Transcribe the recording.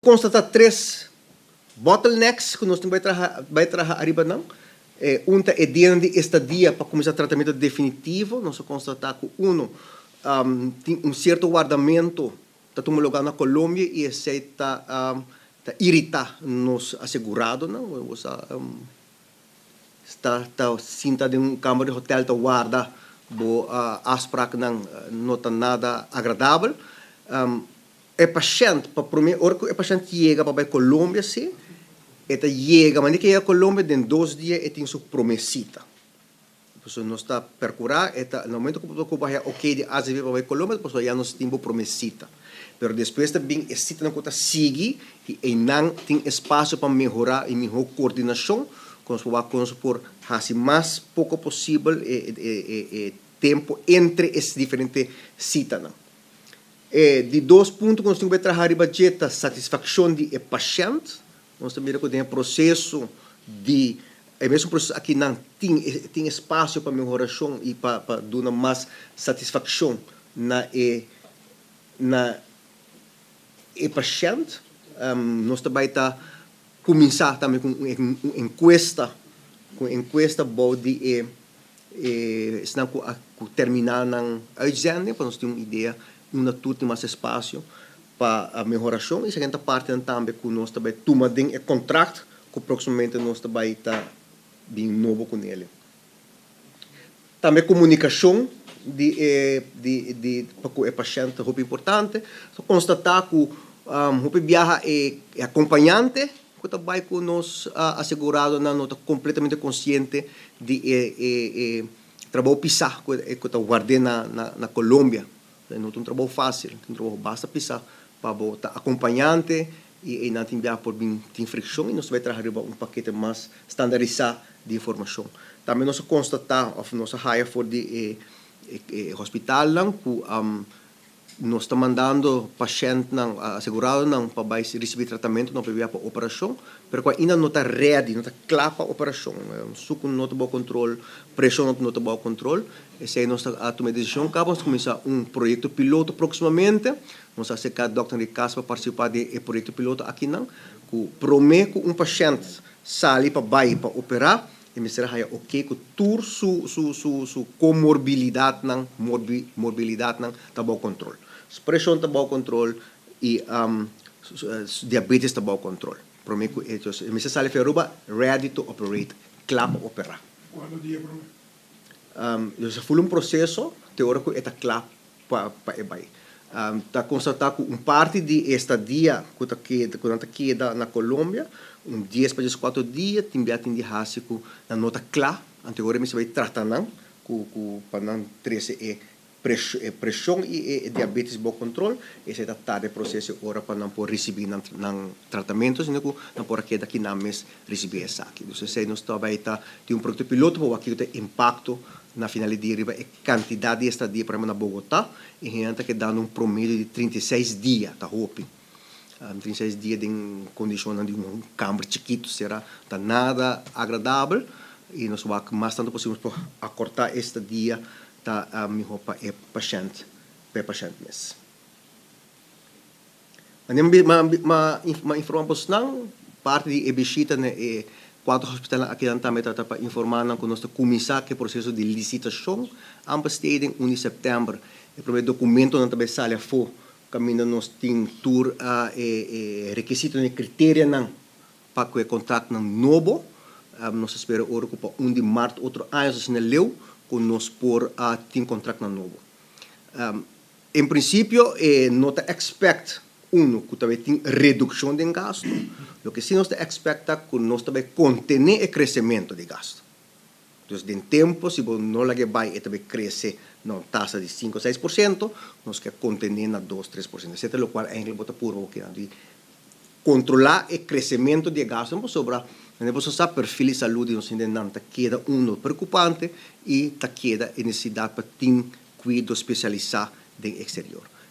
constatar três bottlenecks que nós temos vai trabalhar arriba não. Uma é dentro de estadia para começar o tratamento definitivo. Nós constatar que tem um certo guardamento está tomando lugar na Colômbia e esse está irritar nos assegurado não. Está sinta de câmara de hotel está guarda asprak não está nada agradável. É paciente para primeiro hora que o paciente chega para a Colômbia se chega mas que a Colômbia em 2 dias tem sua promessita. Então nós está percurar no momento que o vai ok de AZV para a Colômbia depois já nós temos promessita. Pero depois também esse não conta seguir e não tem espaço para melhorar e melhor coordenação com os por fazer mais pouco possível tempo entre esses diferentes citas. De 2 pontos que nós temos que trabalhar a satisfação do paciente. Nós também temos um processo de mesmo processo aqui não tem espaço para melhoração e para dar mais satisfação na paciente. Nós também está começar também com uma encuesta boa de terminar na agenda para nós ter uma ideia tudo mais espaço para a melhoração e a segunda parte também que nós também tomamos um contrato que proximamente nós também está bem novo com ele. Também comunicação para o paciente é muito importante. Constatar que o viaja é acompanhante que também que nós assegurado não está completamente consciente de trabalho pisar que está guardado na Colômbia. Não é um trabalho fácil, é um trabalho basta pisar para botar acompanhante e não tem por tem fricção e nós vai trazer um paquete mais estandarizado de informação. Também nós constatar nossa área for de hospital que nós estamos mandando paciente assegurado para receber tratamento não para operação, mas ainda não está ready, não está claro para a operação. Suco não está bom controle, pressão não está bom controle. Esse aí nós está tomando decisão, vamos começar um projeto piloto proximamente. Nós aceitar o Dr. Ricardo para participar do projeto piloto aqui não, que promete que paciente sai para operar e me será ok que toda sua comorbilidade mobilidade está bom controle. Pressão está bom controle e diabetes está bom controle. Promete que me sai feruba ready to operate, claro para operar. Quando dia Se for processo teórico está claro para vai. Está constatado que parte de estadia que queda na Colômbia 10 para 4 dias tem de rásico na nota clara anteriormente se vai tratar não para não trazer pressão e diabetes bom controle esse é tarde processo ora para não por receber tratamento sino que não por aqui daqui na mês receber essa aqui então se nós vai tem um projeto piloto para aqui tem impacto na finalidade a quantidade de estadia para na Bogotá e gente que dá um promédio de 36 dias tá roupa 36 dias em condições de câmara chiquito será tá nada agradável e nós vamos mais tanto possível para acortar este dia tá melhor para o paciente mesmo. Uma informação parte de visita né 4 hospitais aqui também está para informar que nós estamos começar o processo de licitação ambas estão em 1 de setembro o primeiro documento não também sai fora caminho nós temos tour requisito e critério não para que o contrato não novo nós esperamos agora para 1 de março outro ano se não leu com nós por tem contrato novo em princípio não está expect que também tem redução de gasto o que sim nós expecta que nós também contener o crescimento de gasto então em tempo se não vai também crescer na taxa de 5 ou 6% nós quer contener na 2-3% etc o qual é bota puro de controlar o crescimento de gasto não sobra você sabe perfil de saúde não se queda preocupante e queda necessidade para ter cuidado especializado do exterior